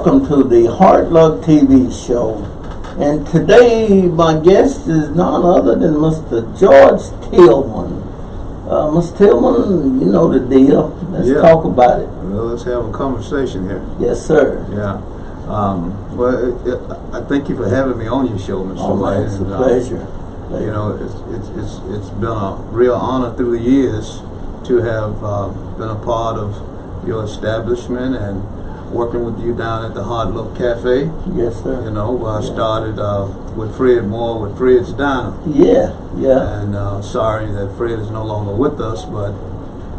welcome to the Hard Luck TV show. And today my guest is none other than Mr. George Tillman. Mr. Tillman, you know the deal. Let's talk about it. Well, let's have a conversation here. Yes, sir. Yeah. I thank you for having me on your show, Mr. Man, it's a pleasure. You know, it's been a real honor through the years to have been a part of your establishment and working with you down at the Hard Luck Cafe. Yes, sir. You know, I started with Fred Moore with Fred's Diner. Yeah. And sorry that Fred is no longer with us, but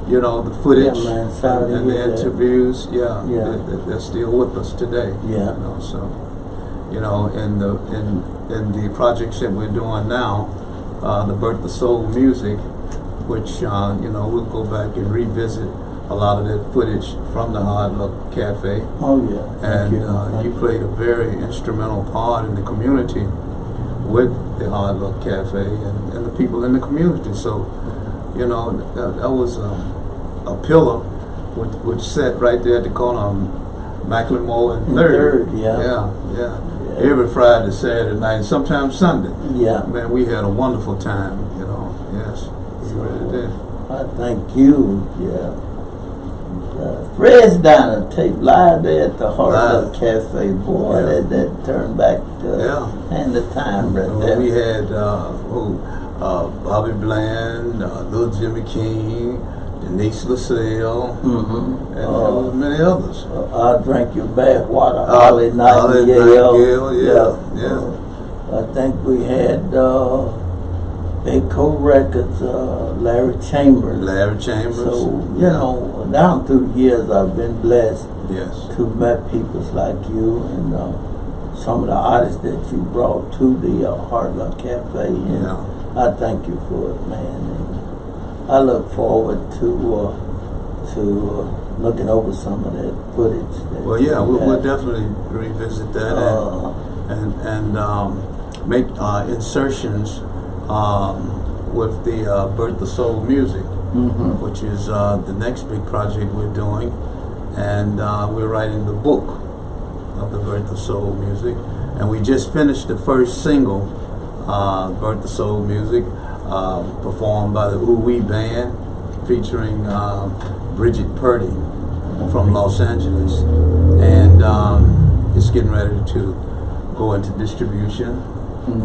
you know, the footage and the interviews, they're still with us today. Yeah. You know, so you know, in the projects that we're doing now, the Birth of Soul music, which you know, we'll go back and revisit a lot of that footage from the Hard Luck Cafe. Oh yeah. And you played a very instrumental part in the community with the Hard Luck Cafe and the people in the community. So, you know, that was a pillar which sat right there at the corner of McLemore and Third. Yeah. Every Friday, Saturday night, and sometimes Sunday. Yeah. Man, we had a wonderful time, you know. Yes. So, I thank you. Yeah. Fred's Diner tape live there at the Hard Luck Cafe. Boy, that turned back and the time right there. We had Bobby Bland, Little Jimmy King, Denise LaSalle, and many others. I Drank Your Bath Water, Holly Nightingale. I think we had Echo Records, Larry Chambers. So, you know, down through the years I've been blessed to met people like you and some of the artists that you brought to the Hard Luck Cafe. And I thank you for it, man. And I look forward to looking over some of that footage. We'll definitely revisit that and make insertions with the Birth of Soul music, which is the next big project we're doing, and we're writing the book of the Birth of Soul music, and we just finished the first single, Birth of Soul music, performed by the Ooh Wee Band, featuring Bridget Purdy from Los Angeles, and it's getting ready to go into distribution,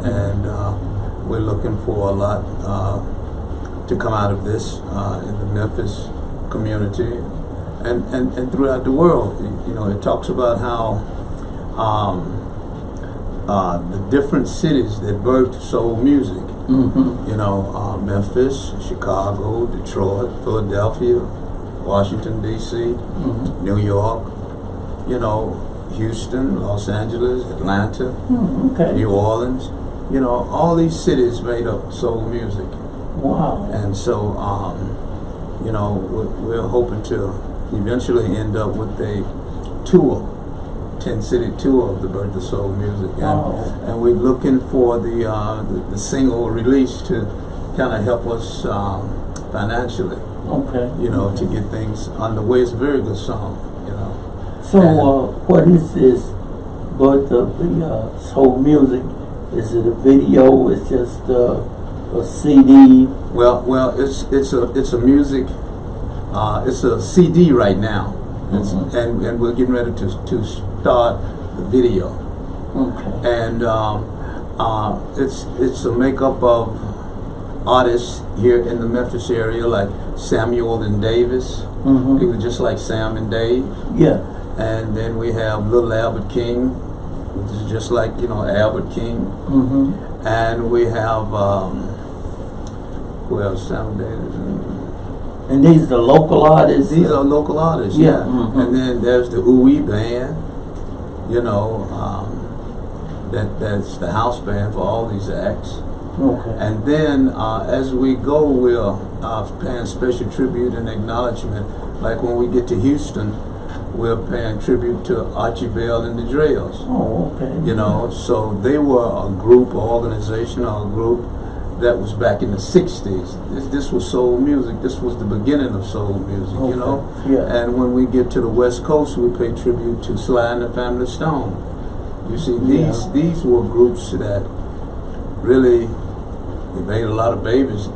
and we're looking for a lot to come out of this in the Memphis community and throughout the world. You know, it talks about how the different cities that birthed soul music, you know, Memphis, Chicago, Detroit, Philadelphia, Washington, D.C., New York, you know, Houston, Los Angeles, Atlanta, New Orleans. You know, all these cities made up soul music. Wow. And so, you know, we're hoping to eventually end up with a tour, 10-city tour of the Birth of Soul music. And we're looking for the single release to kind of help us financially. You know, to get things underway. It's a very good song, you know. So, what is this Birth of the Soul music? Is it a video? It's just a CD? Well, it's a music. It's a CD right now, and we're getting ready to start the video. And it's a makeup of artists here in the Memphis area, like Samuel and Davis. People just like Sam and Dave. Yeah. And then we have Little Albert King, which is just like, you know, Albert King. And we have who else? Sam Davis. And these are local artists? These are local artists, And then there's the Ooh Wee Band, you know, that's the house band for all these acts. And then as we go, we're paying special tribute and acknowledgement. Like when we get to Houston, we're paying tribute to Archie Bell and the Drills. You know, so they were a group, an organization or a group that was back in the 60s. This was soul music. This was the beginning of soul music, you know? Yeah. And when we get to the West Coast, we pay tribute to Sly and the Family Stone. You see, these were groups that really, they made a lot of babies.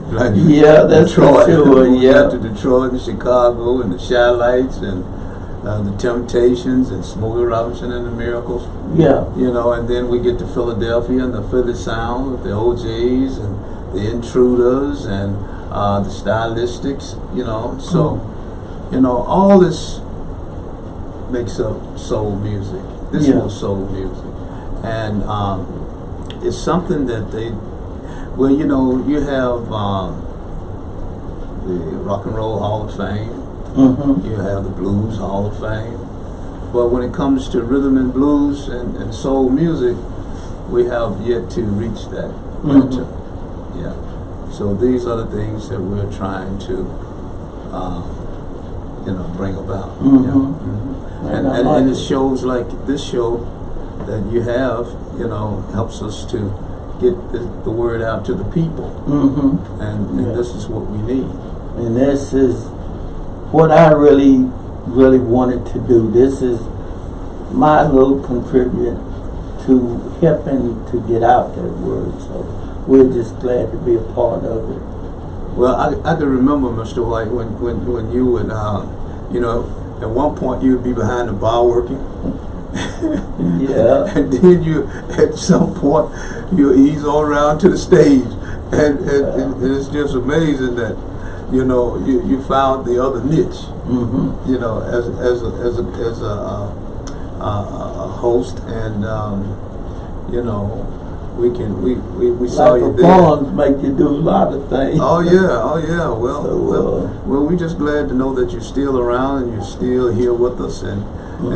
Like that's Detroit. for sure. Yeah, to Detroit and Chicago and the Shy-Lights and the Temptations and Smokey Robinson and the Miracles. Yeah. You know, and then we get to Philadelphia and the Philly Sound with the OJs and the Intruders and the Stylistics, you know. So, you know, all this makes up soul music. This was soul music. And it's something that they, well, you know, you have the Rock and Roll Hall of Fame. You have the Blues Hall of Fame. But when it comes to rhythm and blues and soul music, we have yet to reach that plateau. Yeah. So these are the things that we're trying to, you know, bring about. And it shows like this show that you have, you know, helps us to get the word out to the people. And this is what we need. And this is what I really wanted to do. This is my little contribution to helping to get out that word. So we're just glad to be a part of it. Well, I can remember, Mr. White, when you would, you know, at one point you would be behind the bar working. Yeah. And then you, at some point, you ease all around to the stage. And it's just amazing that, you know, you found the other niche. You know, as a host, and you know, we saw you there. Performance make you do a lot of things. Oh yeah. Well, we're just glad to know that you're still around and you're still here with us, and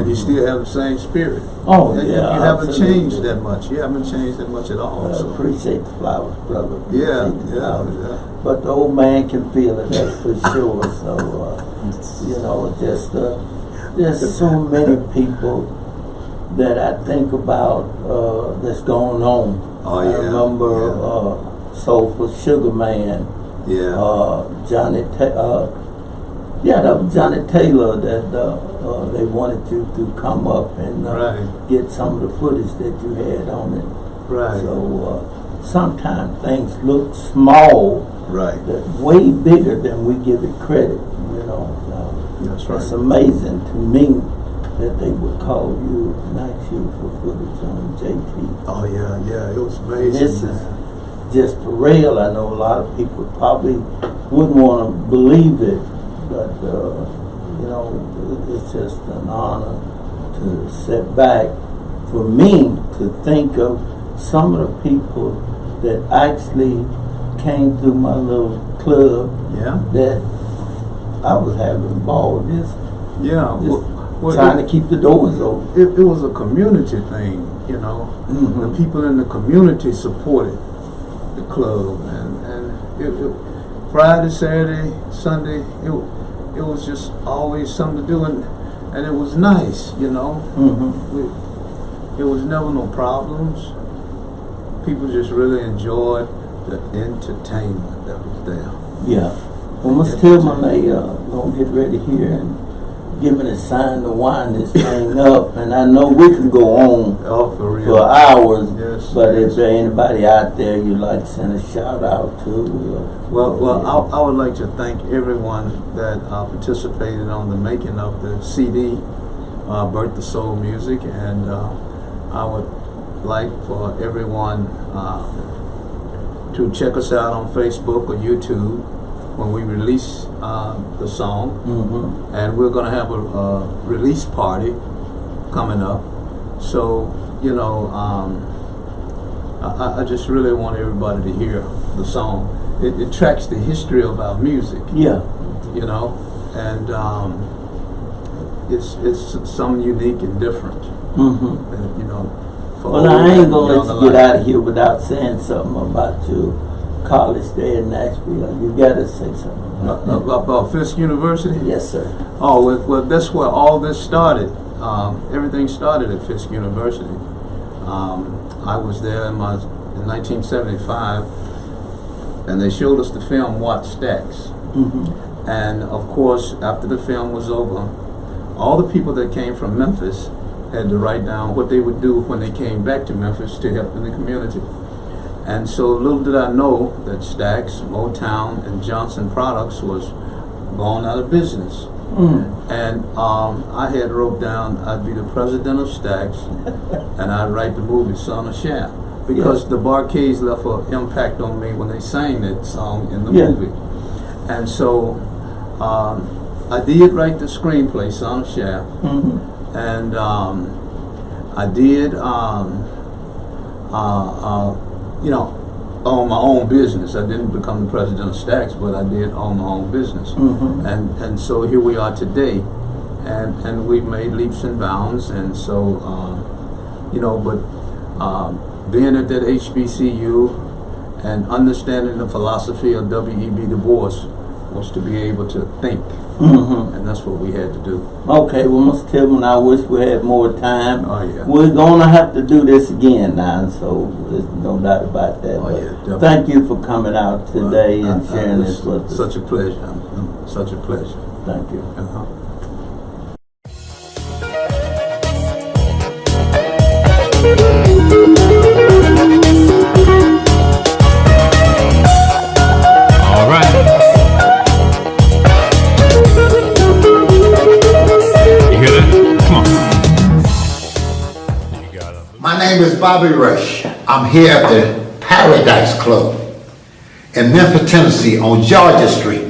you still have the same spirit. Oh, and yeah, you haven't absolutely. changed that much. You haven't changed that much at all. I So. appreciate the flowers, brother. Yeah. But the old man can feel it, that's for sure. So, you know, just there's so many people that I think about that's going on. Oh, I remember Soulful Sugar Man. Yeah. Johnny that was Johnny Taylor that they wanted you to come up and get some of the footage that you had on it. Right. So sometimes things look small, that's way bigger than we give it credit. You know, that's right. It's amazing to me that they would call you and ask you for footage on JT. Oh yeah, it was amazing. This is just for real. I know a lot of people probably wouldn't want to believe it, but you know, it's just an honor to sit back for me to think of some of the people that actually came through my little club that I was having ball just trying to keep the doors open. It was a community thing, you know. The people in the community supported the club, and it Friday, Saturday, Sunday, it was just always something to do, and it was nice, you know. It was never no problems. People just really enjoyed the entertainment that was there. Yeah. Well, Mr. Tillman, they gonna get ready here and give me a sign to wind this thing up, and I know we can go on for hours. But if there anybody out there you'd like to send a shout out to, I would like to thank everyone that participated on the making of the CD, Birth the Soul Music, and I would like for everyone to check us out on Facebook or YouTube when we release the song, and we're going to have a release party coming up. So, you know, I just really want everybody to hear the song. It tracks the history of our music. Yeah. You know, and it's something unique and different. And, you know. Well, I ain't gonna let you get out of here without saying something about your college there in Nashville. You gotta say something about Fisk University. Yes, sir. Oh, well, that's where all this started. Everything started at Fisk University. I was there in in 1975, and they showed us the film Watt Stacks. And of course, after the film was over, all the people that came from Memphis had to write down what they would do when they came back to Memphis to help in the community. And so little did I know that Stax, Motown, and Johnson Products was gone out of business. And I had wrote down I'd be the president of Stax and I'd write the movie Son of Shaft, because the Barcades left an impact on me when they sang that song in the movie. And so I did write the screenplay Son of Shaft, and I did you know, own my own business. I didn't become the president of Stax, but I did own my own business. And so here we are today, and we've made leaps and bounds. And so you know, but being at that HBCU and understanding the philosophy of W.E.B. Du Bois was to be able to think. And that's what we had to do. Okay, well, Mr. Tillman, I wish we had more time. Oh, yeah. We're going to have to do this again now, so there's no doubt about that. Oh, yeah, thank you for coming out today and sharing this with us. Such a pleasure. Such a pleasure. Thank you. All right. My name is Bobby Rush. I'm here at the Paradise Club in Memphis, Tennessee on Georgia Street.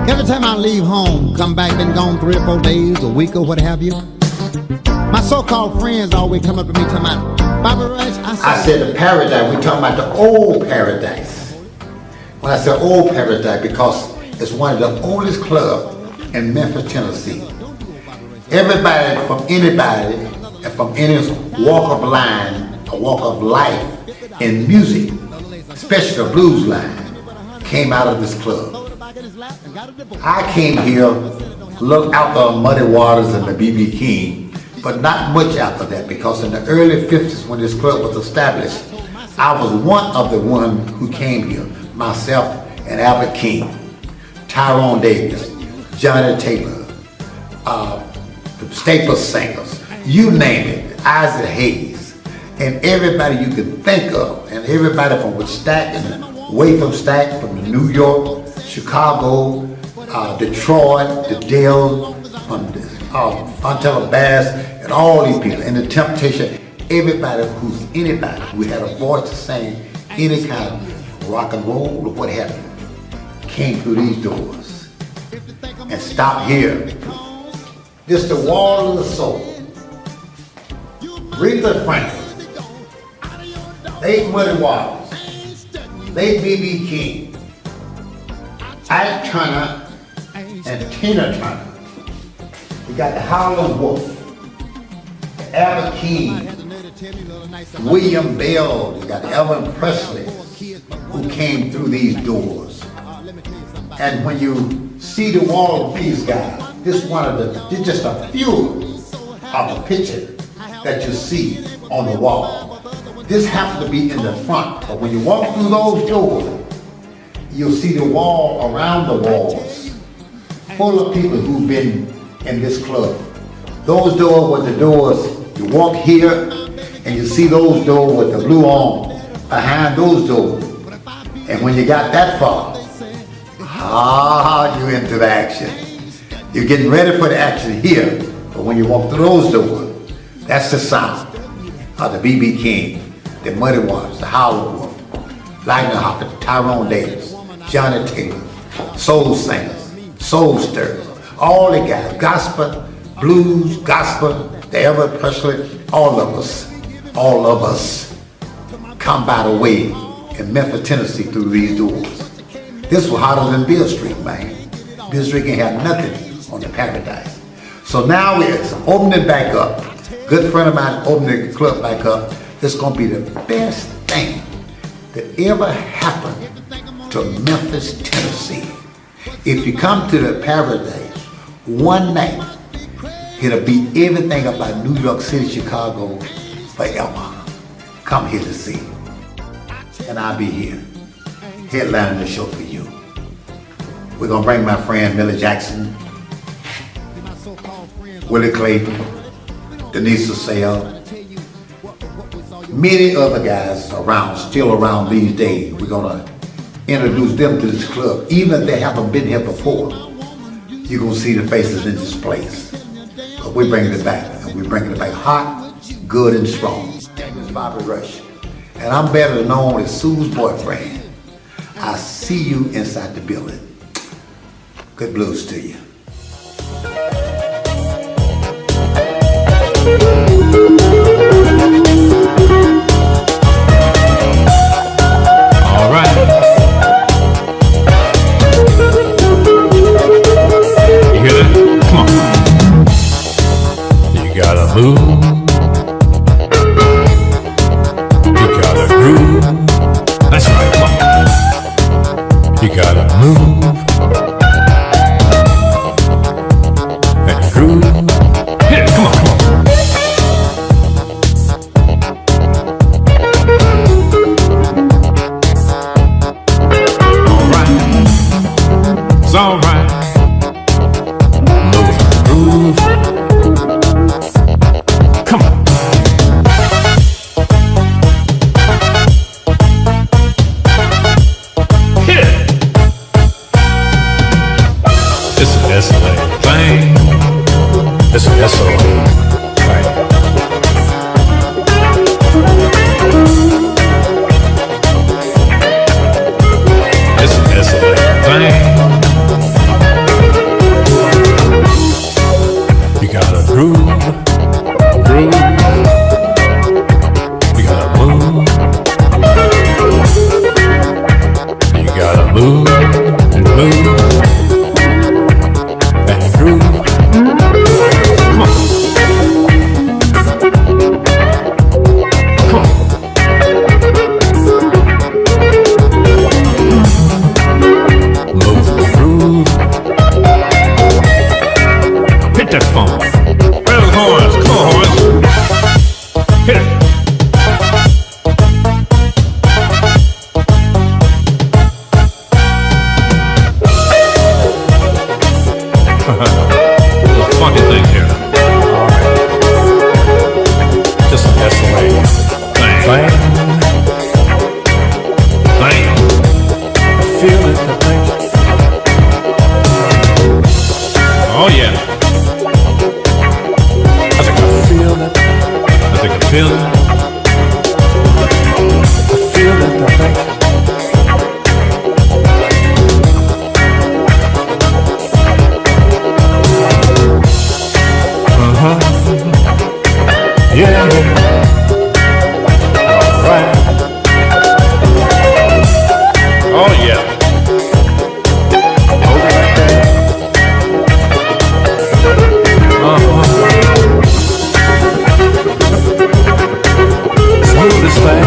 Every time I leave home, come back, been gone 3 or 4 days, a week or what have you, my so-called friends always come up to me talking about, Bobby Rush, I said the Paradise, we talking about the old Paradise. When I said old Paradise, because it's one of the oldest clubs in Memphis, Tennessee. Everybody from anybody and from any walk of line, a walk of life in music, especially the blues line, came out of this club. I came here, looked out the Muddy Waters and the B.B. King, but not much after that, because in the early 50s when this club was established, I was one of the ones who came here, myself and Albert King, Tyrone Davis, Johnny Taylor, the Staples Singers, you name it, Isaac Hayes, and everybody you can think of, and everybody from Stack and way from Stack, from New York, Chicago, Detroit, the Dale, from Fontella Bass, and all these people, and the Temptation, everybody anybody who had a voice to sing any kind of rock and roll or what have you, came through these doors and stopped here. This is the wall of the soul. Aretha Franklin, late Muddy Waters, late B.B. King, Ike Turner, and Tina Turner. We got the Howlin' Wolf, Albert King, William Bell, we got Elvis Presley, who came through these doors. And when you see the wall of these guys, this is just a few of the picture that you see on the wall. This happens to be in the front, but when you walk through those doors, you'll see the wall around the walls, full of people who've been in this club. Those doors were the doors, you walk here, and you see those doors with the blue on behind those doors. And when you got that far, you're into the action. You're getting ready for the action here, but when you walk through those doors, that's the sound of the B.B. King, the Muddy Waters, the Howlin' Wolf, Lightning Hopper, Tyrone Davis, Johnny Taylor, soul singers, soul stirrers, all the guys, gospel, blues, gospel, the Elvis Presley, all of us come by the way in Memphis, Tennessee through these doors. This was hotter than Beale Street, man. Beale Street ain't have nothing on the Paradise. So now it's opening back up. Good friend of mine opening the club back up. It's going to be the best thing that ever happened to Memphis, Tennessee. If you come to the Paradise one night, it'll be everything about New York City, Chicago forever. Come here to see. And I'll be here, headlining the show for you. We're going to bring my friend Millie Jackson, Willie Clayton, Denise Sale, many other guys around, still around these days. We're going to introduce them to this club. Even if they haven't been here before, you're going to see the faces in this place. But we're bringing it back, and we're bringing it back hot, good, and strong. My name is Bobby Rush, and I'm better known as Sue's boyfriend. I see you inside the building. Good blues to you. All right. You hear that? Come on. You gotta move. You gotta groove. That's right, come on. You gotta move and groove. Hit it, come on, come on. It's all right. Move and groove. Come on. Hit it. It's an SLA thing. It's an SLA thing. It's an SLA thing. You gotta groove, groove. You gotta move. You gotta move and move and groove. Come on. Come on. Move and groove. Hit that phone. Where are the horns? Come on, horns. Hit it. Little funky thing here. All right. Just an SLA thing. Thing. Feel it, I think. Oh yeah. I think I feel it. I think I feel it. I feel it, I think. Yeah. All right. Oh yeah. Hold it right there. Smooth as thing.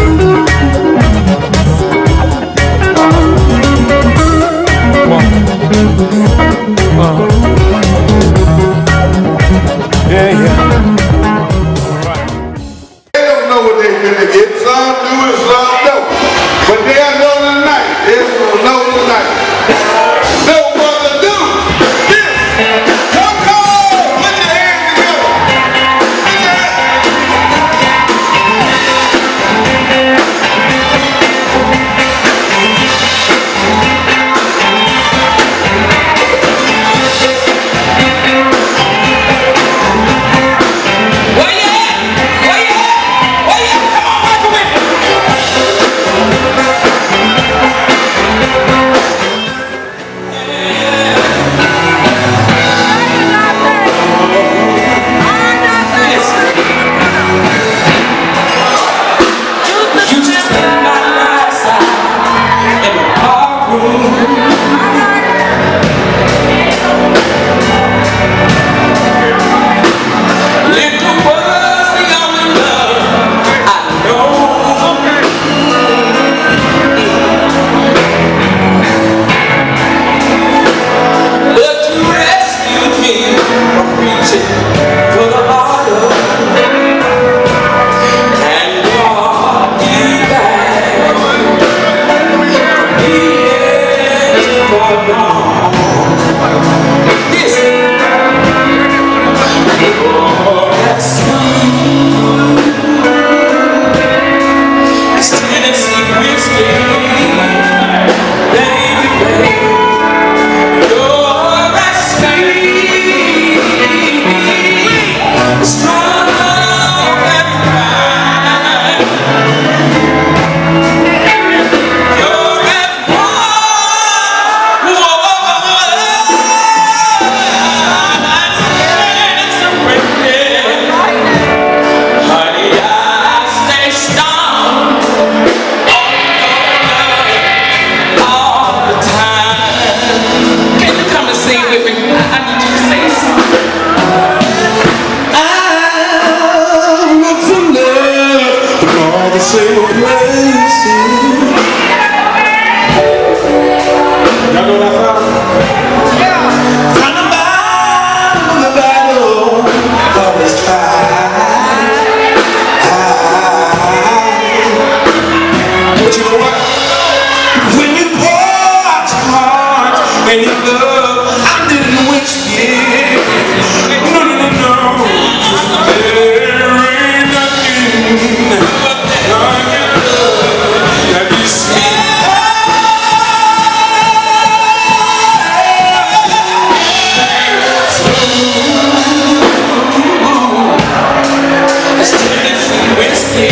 Come on. Yeah, yeah. They don't know what they're gonna get. Some do it, some don't. But they'll know tonight. They'll know tonight. No brother do this. Come on! Put your hands together. Put your hands. Where you at? Where you at? Where you at? Come on, rock with me. same place. Y'all know that song? Yeah. From the bottom of the battle, always try. But you know what? When you pour out your heart and your love, I didn't wish it. No, no, no, no. There ain't nothing like your love that you see. Let's turn it from whiskey.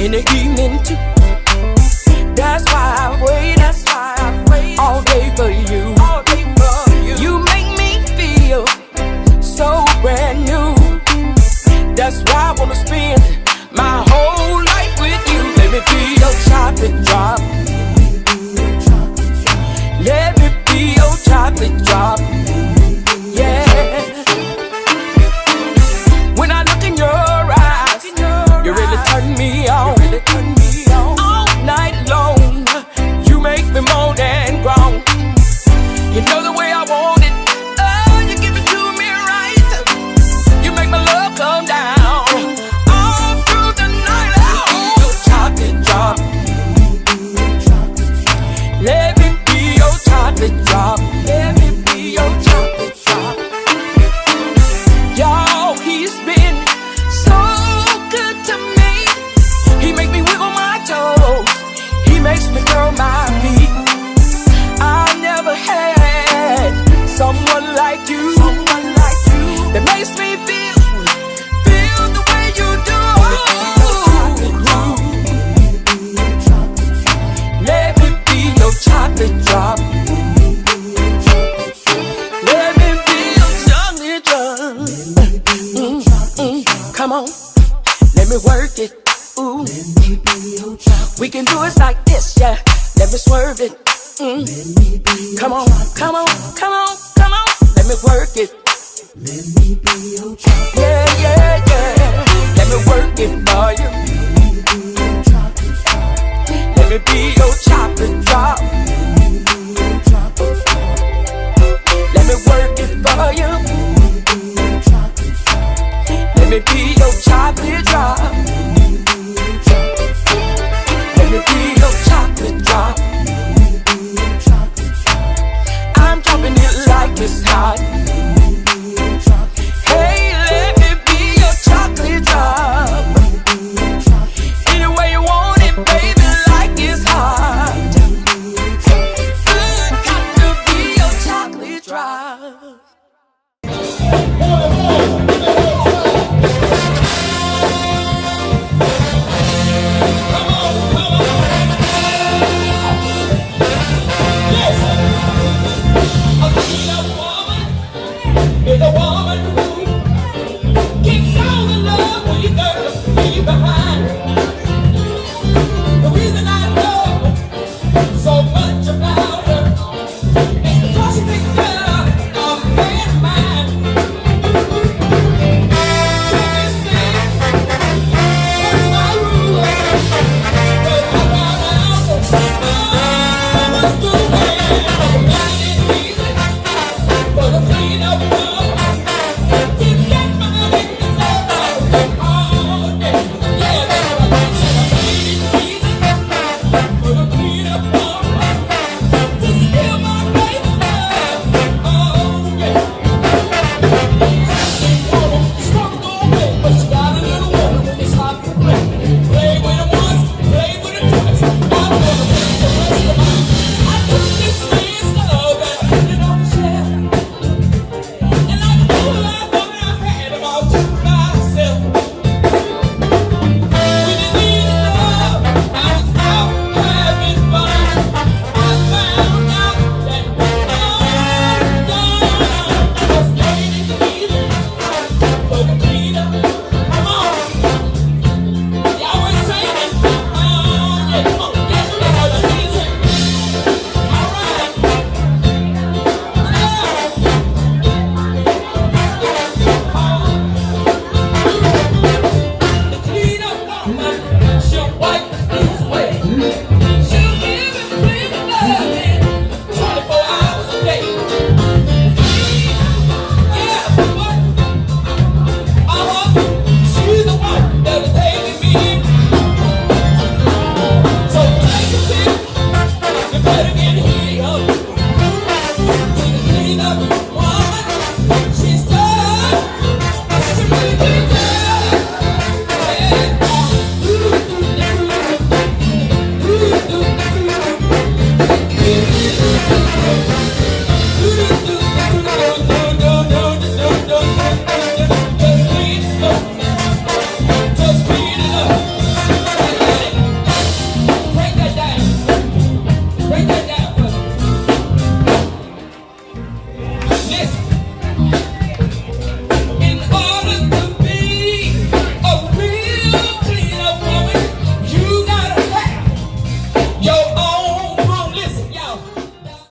In the evening too. That's why I wait all day for you. You make me feel so brand new. That's why I wanna spend my whole life with you. Let me be your chocolate drop. Let me be your chocolate drop. Yeah. When I look in your eyes, you really turn me on. All night long, you make me moan and groan. You know the way I want it. Oh, you give it to me right. You make my love come down all through the night. Oh, your chocolate drop. Let me be your chocolate drop. Let me be your chocolate drop. Y'all, he's been so good to me. He make me wiggle my toes. He makes me curl my feet. I never had someone like you. That makes me feel the way you do. Let me be your chocolate drop. Let me be your chocolate drop. Come on, let me work it. Ooh. We can do it like this, yeah. Let me swerve it. Come on, come on, come on, come on. Let me work it. Yeah, yeah, yeah. Let me work it for you. Let me be your chocolate drop.